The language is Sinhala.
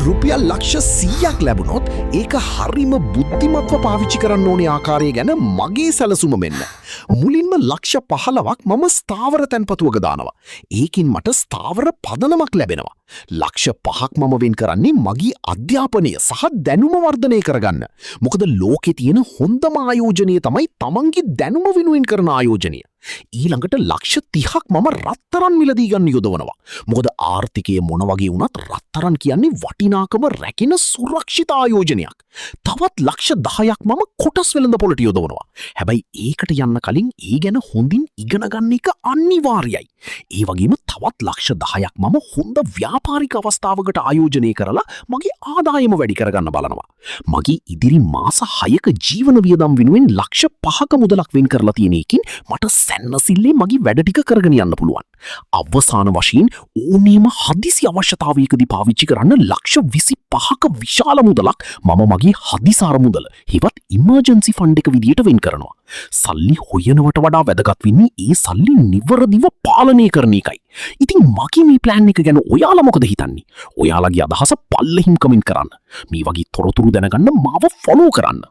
රුපියල් ලක්ෂ 100ක් ලැබුණොත් ඒක හරිම බුද්ධිමත්ව පාවිච්චි කරන්න ඕනේ ආකාරය ගැන මගේ සැලසුම මෙන්න. මුලින්ම ලක්ෂ 15ක් මම ස්ථාවර තැන්පතුවක දානවා. ඒකින් මට ස්ථාවර පදනමක් ලැබෙනවා. ලක්ෂ 5ක් මම වෙන් කරන්නේ මගේ අධ්‍යාපනය සහ දැනුම වර්ධනය කරගන්න. මොකද ලෝකේ තියෙන හොඳම ආයෝජනය තමයි තමන්ගේ දැනුම වෙනුවෙන් කරන ආයෝජනය. ඊළඟට ලක්ෂ 30ක් මම රත්තරන් මිලදී ගන්න යොදවනවා. මොකද ආර්ථිකයේ මොන වගේ වුණත් රත්තරන් කියන්නේ වටිනාකම රැකෙන සුරක්ෂිත ආයෝජනයක්. තවත් ලක්ෂ 10ක් මම කොටස් වෙළඳ පොළට යොදවනවා. හැබැයි ඒකට යන්න කලින් ඒ ගැන හොඳින් ඉගෙන ගන්න එක අනිවාර්යයි. ඒ වගේම තවත් ලක්ෂ 10ක් මම හොඳ ව්‍යාපාරික අවස්ථාවකට ආයෝජනය කරලා මගේ ආදායම වැඩි කරගන්න බලනවා. මගේ ඉදිරි මාස 6ක ජීවන වියදම් වෙනුවෙන් ලක්ෂ 5ක මුදලක් වෙන් කරලා තියෙන එකකින් මට සැන්නසිල්ලේ මගේ වැඩ ටික කරගෙන යන්න පුළුවන්. අවසාන වශයෙන් ඕනෑම හදිසි අවශ්‍යතාවයකදී පාවිච්චි කරන්න ලක්ෂ 25ක විශාල මුදලක් මම මගේ හදිසාර මුදල හෙවත් ඉමර්ජන්සි ෆන්ඩ් එක විදියට වෙන් කරනවා. සල්ලි හොයනවට වඩා වැදගත් වෙන්නේ ඒ සල්ලි නිවරදිව පාලනය කරන එකයි. ඉතින් මගේ මේ ප්ලෑන් එක ගැන ඔයාලා මොකද හිතන්නේ? ඔයාලගේ අදහස පල්ලෙහිම් කමෙන්ට් කරන්න. මේ වගේ තොරතුරු දැනගන්න මාව ෆලෝ කරන්න.